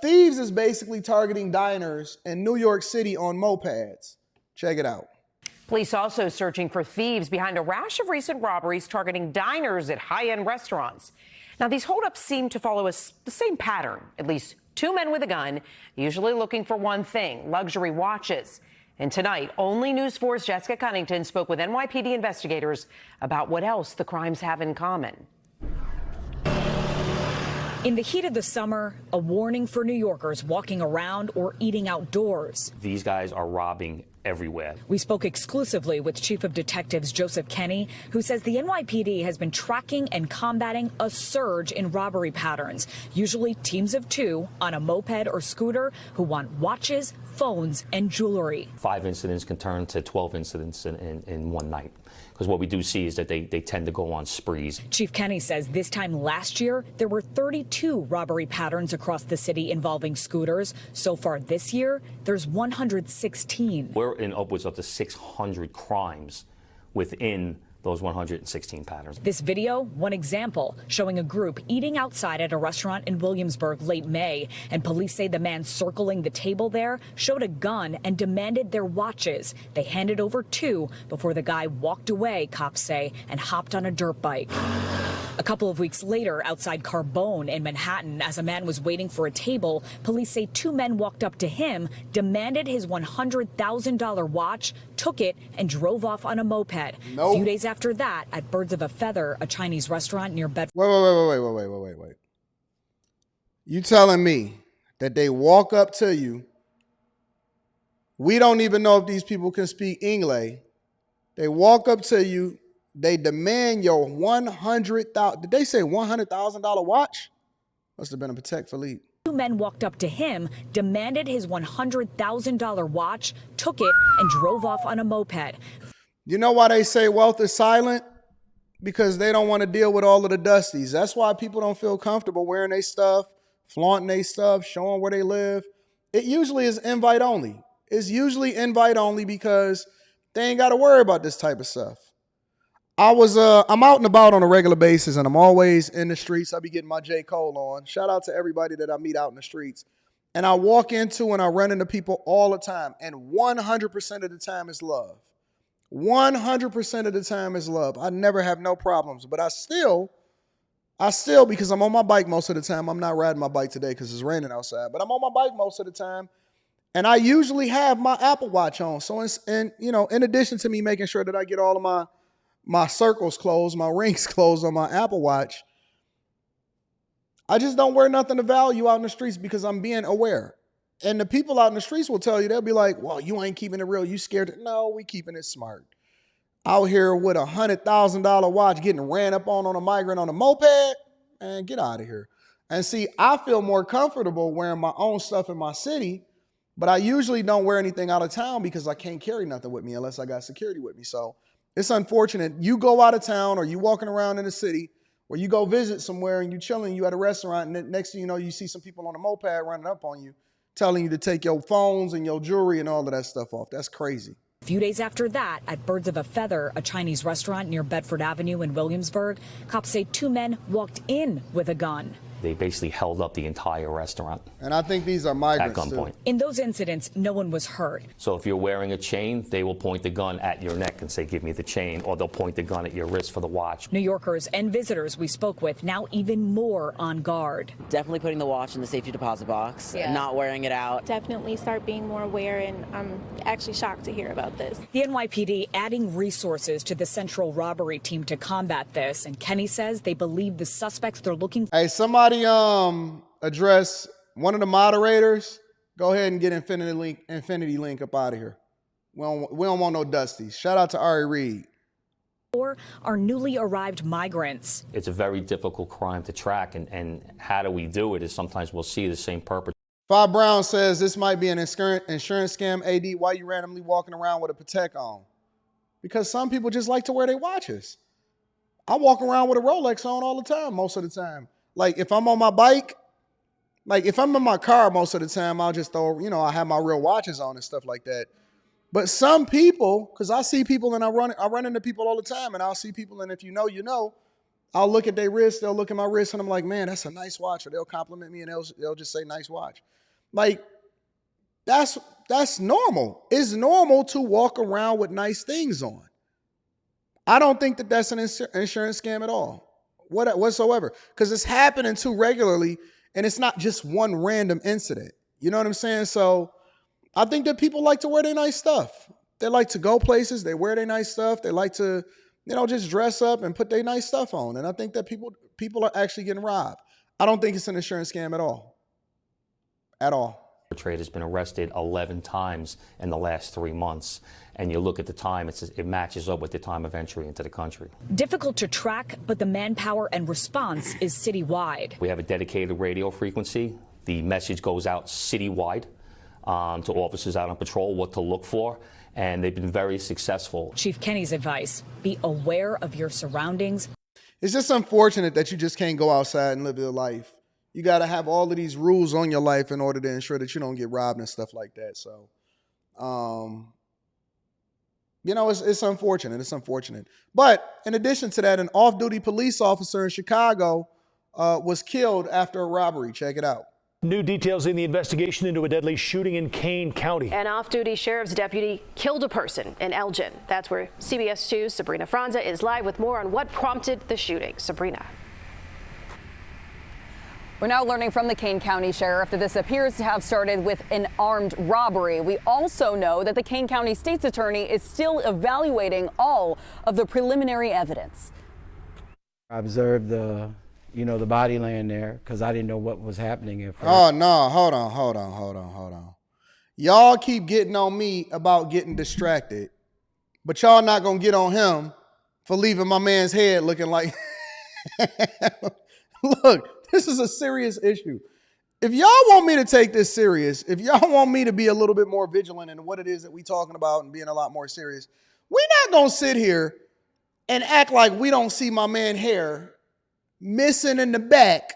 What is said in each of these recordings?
thieves is basically targeting diners in New York City on mopeds. Check it out. Police also searching for thieves behind a rash of recent robberies targeting diners at high-end restaurants. Now, these holdups seem to follow the same pattern. At least two men with a gun, usually looking for one thing: luxury watches. And tonight, Only News 4's Jessica Cunnington spoke with NYPD investigators about what else the crimes have in common. In the heat of the summer, a warning for New Yorkers walking around or eating outdoors. These guys are robbing everywhere. We spoke exclusively with Chief of Detectives Joseph Kenny, who says the NYPD has been tracking and combating a surge in robbery patterns, usually teams of two on a moped or scooter who want watches, phones, and jewelry. 5 incidents can turn to 12 incidents in one night. Because what we do see is that they tend to go on sprees. Chief Kenny says this time last year, there were 32 robbery patterns across the city involving scooters. So far this year, there's 116. We're in upwards of 600 crimes within those 116 patterns. This video, one example, showing a group eating outside at a restaurant in Williamsburg late May, and police say the man circling the table there showed a gun and demanded their watches. They handed over two before the guy walked away, cops say, and hopped on a dirt bike. A couple of weeks later, outside Carbone in Manhattan, as a man was waiting for a table, police say two men walked up to him, demanded his $100,000 watch, took it, and drove off on a moped. Nope. A few days after that, at Birds of a Feather, a Chinese restaurant near Bedford. Wait. You telling me that they walk up to you? We don't even know if these people can speak English. They walk up to you. They demand your $100,000. Did they say $100,000 watch? Must have been a Patek Philippe. Two men walked up to him, demanded his $100,000 watch, took it, and drove off on a moped. You know why they say wealth is silent? Because they don't want to deal with all of the dusties. That's why people don't feel comfortable wearing their stuff, flaunting their stuff, showing where they live. It usually is invite only. It's usually invite only because they ain't got to worry about this type of stuff. I'm out and about on a regular basis, and I'm always in the streets. I be getting my J. Cole on. Shout out to everybody that I meet out in the streets. And I walk into and I run into people all the time, and 100% of the time is love. 100% of the time is love. I never have no problems, but I still, because I'm on my bike most of the time. I'm not riding my bike today because it's raining outside, but I'm on my bike most of the time, and I usually have my Apple Watch on. So, in addition to me making sure that I get all of my circles closed, my rings closed on my Apple Watch, I just don't wear nothing of value out in the streets because I'm being aware. And the people out in the streets will tell you, they'll be like, well, you ain't keeping it real. You scared? No, we keeping it smart. Out here with $100,000 watch getting ran up on a migrant on a moped, man, get out of here. And see, I feel more comfortable wearing my own stuff in my city, but I usually don't wear anything out of town because I can't carry nothing with me unless I got security with me. So it's unfortunate. You go out of town or you walking around in the city or you go visit somewhere and you chilling, you at a restaurant, and then next thing you know, you see some people on a moped running up on you, telling you to take your phones and your jewelry and all of that stuff off. That's crazy. A few days after that, at Birds of a Feather, a Chinese restaurant near Bedford Avenue in Williamsburg, cops say two men walked in with a gun. They basically held up the entire restaurant. And I think these are migrants at gunpoint. In those incidents, no one was hurt. So if you're wearing a chain, they will point the gun at your neck and say, give me the chain, or they'll point the gun at your wrist for the watch. New Yorkers and visitors we spoke with now even more on guard. Definitely putting the watch in the safety deposit box, not wearing it out. Definitely start being more aware, and I'm actually shocked to hear about this. The NYPD adding resources to the central robbery team to combat this, and Kenny says they believe the suspects they're looking for. Hey, somebody address one of the moderators. Go ahead and get Infinity Link up out of here. We don't want no dusties. Shout out to Ari Reed. Are newly arrived migrants. It's a very difficult crime to track, and how do we do it is sometimes we'll see the same perpetrator. Bob Brown says this might be an insurance scam. AD, why you randomly walking around with a Patek on? Because some people just like to wear their watches. I walk around with a Rolex on all the time, most of the time. Like if I'm on my bike, like if I'm in my car most of the time, I'll just throw, I have my real watches on and stuff like that. But some people, because I see people and I run into people all the time, and I'll see people, and if you know, I'll look at their wrist, they'll look at my wrist, and I'm like, man, that's a nice watch. Or they'll compliment me and they'll just say, nice watch. Like, that's normal. It's normal to walk around with nice things on. I don't think that that's an insurance scam at all, whatsoever, because it's happening too regularly, and it's not just one random incident. You know what I'm saying? So I think that people like to wear their nice stuff. They like to go places. They wear their nice stuff. They like to, just dress up and put their nice stuff on. And I think that people are actually getting robbed. I don't think it's an insurance scam at all. At all. Perpetrator has been arrested 11 times in the last 3 months, and you look at the time, it matches up with the time of entry into the country. Difficult to track, but the manpower and response is citywide. We have a dedicated radio frequency. The message goes out citywide to officers out on patrol what to look for, and they've been very successful. Chief Kenny's advice: be aware of your surroundings. It's just unfortunate that you just can't go outside and live your life. You got to have all of these rules on your life in order to ensure that you don't get robbed and stuff like that. So, it's unfortunate. It's unfortunate. But in addition to that, an off-duty police officer in Chicago was killed after a robbery. Check it out. New details in the investigation into a deadly shooting in Kane County. An off-duty sheriff's deputy killed a person in Elgin. That's where CBS 2's Sabrina Franza is live with more on what prompted the shooting. Sabrina. We're now learning from the Kane County Sheriff that this appears to have started with an armed robbery. We also know that the Kane County State's Attorney is still evaluating all of the preliminary evidence. I observed the body laying there because I didn't know what was happening at first. Oh, no. Hold on. Y'all keep getting on me about getting distracted, but y'all not going to get on him for leaving my man's head looking like... Look. This is a serious issue. If y'all want me to take this serious, if y'all want me to be a little bit more vigilant in what it is that we're talking about and being a lot more serious, we're not going to sit here and act like we don't see my man hair missing in the back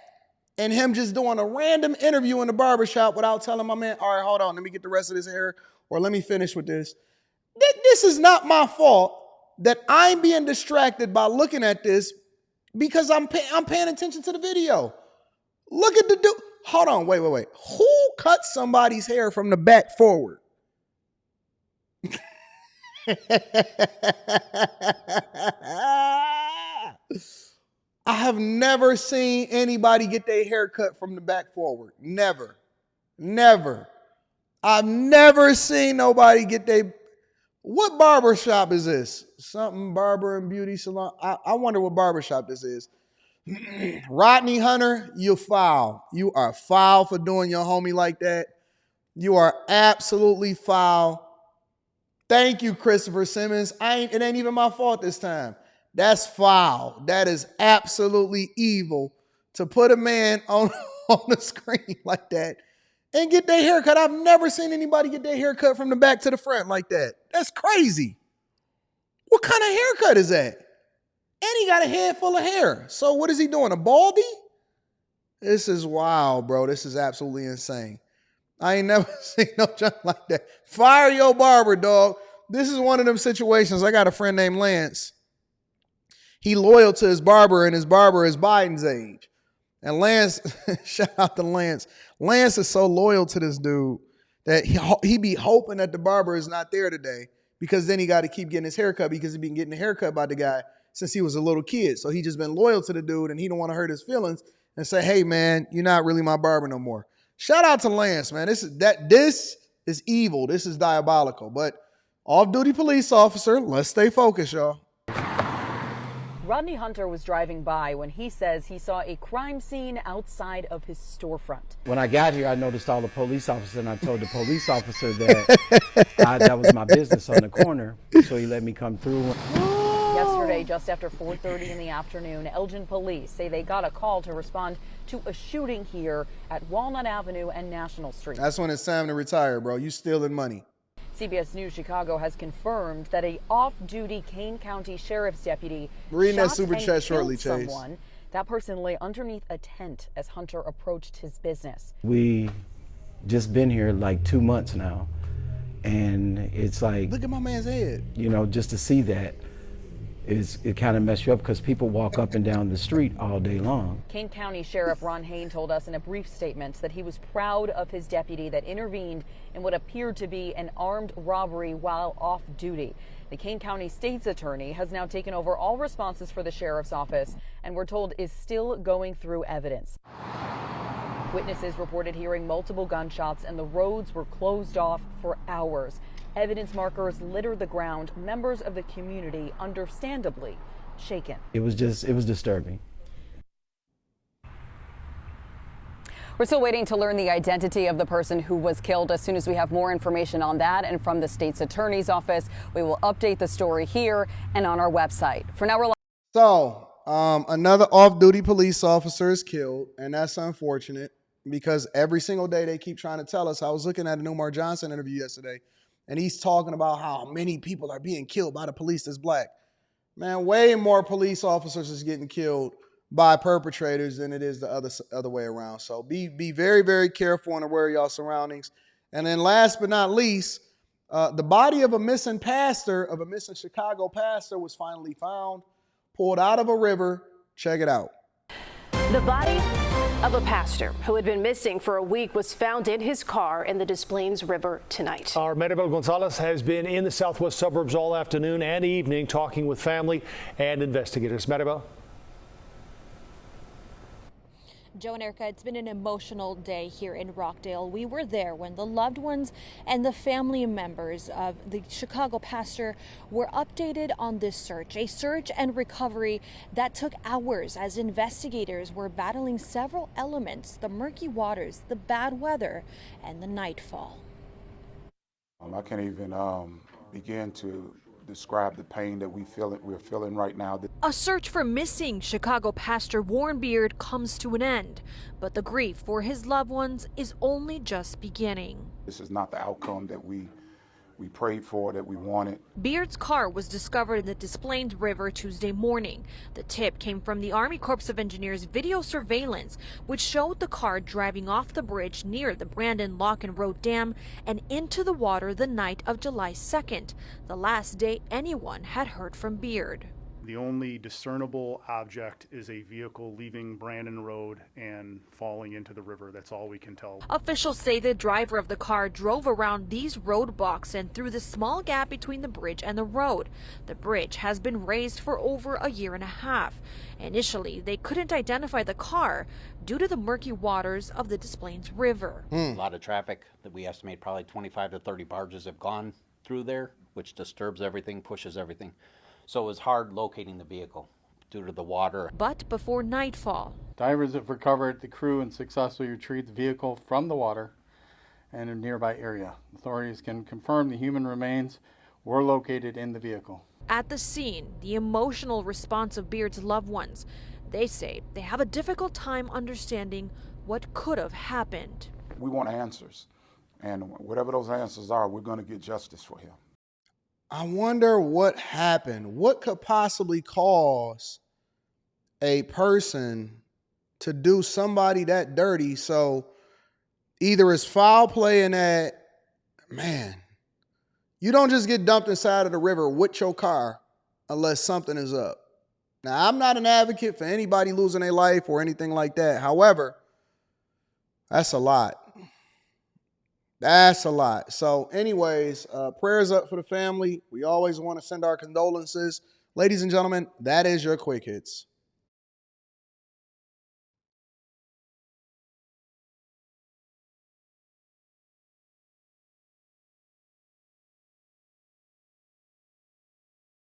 and him just doing a random interview in the barbershop without telling my man, all right, hold on, let me get the rest of this hair, or let me finish with this. This is not my fault that I'm being distracted by looking at this because I'm paying attention to the video. Look at the dude. Hold on, wait. Who cut somebody's hair from the back forward? I have never seen anybody get their hair cut from the back forward. Never. I've never seen nobody get their... What barbershop is this? Something barber and beauty salon. I wonder what barbershop this is. Rodney Hunter, you foul. You are foul for doing your homie like that. You are absolutely foul. Thank you, Christopher Simmons. It ain't even my fault this time. That's foul. That is absolutely evil to put a man on the screen like that and get their hair cut. I've never seen anybody get their hair cut from the back to the front like that. That's crazy. What kind of haircut is that? And he got a head full of hair. So what is he doing, a baldy? This is wild, bro. This is absolutely insane. I ain't never seen no junk like that. Fire your barber, dog. This is one of them situations. I got a friend named Lance. He loyal to his barber, and his barber is Biden's age. And Lance, shout out to Lance. Lance is so loyal to this dude that he be hoping that the barber is not there today, because then he got to keep getting his haircut, because he been getting a haircut by the guy since he was a little kid. So he just been loyal to the dude, and he don't want to hurt his feelings and say, hey, man, you're not really my barber no more. Shout out to Lance, man. This is evil. This is diabolical. But off-duty police officer, let's stay focused, y'all. Rodney Hunter was driving by when he says he saw a crime scene outside of his storefront. When I got here, I noticed all the police officers, and I told the police officer that that was my business on the corner, so he let me come through. Yesterday, just after 4:30 in the afternoon, Elgin police say they got a call to respond to a shooting here at Walnut Avenue and National Street. That's when it's time to retire, bro. You stealing money. CBS News Chicago has confirmed that a off-duty Kane County Sheriff's deputy reading that shot super and chat shortly, killed Chase. someone. That person lay underneath a tent as Hunter approached his business. We just been here like 2 months now, and it's like, look at my man's head. You know, just to see that, it kind of messes you up because people walk up and down the street all day long. Kane County Sheriff Ron Hain told us in a brief statement that he was proud of his deputy that intervened in what appeared to be an armed robbery while off duty. The Kane County State's Attorney has now taken over all responses for the sheriff's office and we're told is still going through evidence. Witnesses reported hearing multiple gunshots and the roads were closed off for hours. Evidence markers littered the ground. Members of the community, understandably, shaken. It was disturbing. We're still waiting to learn the identity of the person who was killed. As soon as we have more information on that and from the state's attorney's office, we will update the story here and on our website. For now, we're another off-duty police officer is killed, and that's unfortunate because every single day they keep trying to tell us. I was looking at a Numar Johnson interview yesterday, and he's talking about how many people are being killed by the police that's black. Man, way more police officers is getting killed by perpetrators than it is the other way around. So be very, very careful and aware of y'all surroundings. And then last but not least, the body of a missing Chicago pastor was finally found, pulled out of a river. Check it out. The body of a pastor who had been missing for a week was found in his car in the Des Plaines River tonight. Our Maribel Gonzalez has been in the southwest suburbs all afternoon and evening talking with family and investigators. Maribel. Joe and Erica, it's been an emotional day here in Rockdale. We were there when the loved ones and the family members of the Chicago pastor were updated on this search, a search and recovery that took hours as investigators were battling several elements: the murky waters, the bad weather, and the nightfall. I can't even begin to describe the pain that we're feeling right now. A search for missing Chicago pastor Warren Beard comes to an end, but the grief for his loved ones is only just beginning. This is not the outcome that we prayed for, that we wanted. Beard's car was discovered in the Des Plaines River Tuesday morning. The tip came from the Army Corps of Engineers video surveillance, which showed the car driving off the bridge near the Brandon Lock and Road Dam and into the water the night of July 2nd, the last day anyone had heard from Beard. The only discernible object is a vehicle leaving Brandon Road and falling into the river. That's all we can tell. Officials say the driver of the car drove around these roadblocks and through the small gap between the bridge and the road. The bridge has been raised for over a year and a half. Initially, they couldn't identify the car due to the murky waters of the Des Plaines River. A lot of traffic that we estimate probably 25 to 30 barges have gone through there, which disturbs everything, pushes everything. So it was hard locating the vehicle due to the water. But before nightfall, divers have recovered the crew and successfully retrieved the vehicle from the water and a nearby area. Authorities can confirm the human remains were located in the vehicle. At the scene, the emotional response of Beard's loved ones. They say they have a difficult time understanding what could have happened. We want answers, and whatever those answers are, we're going to get justice for him. I wonder what happened. What could possibly cause a person to do somebody that dirty? So either it's foul play in that, man, you don't just get dumped inside of the river with your car unless something is up. Now, I'm not an advocate for anybody losing their life or anything like that. However, that's a lot. That's a lot. So anyways, prayers up for the family. We always want to send our condolences. Ladies and gentlemen, that is your Quick Hits.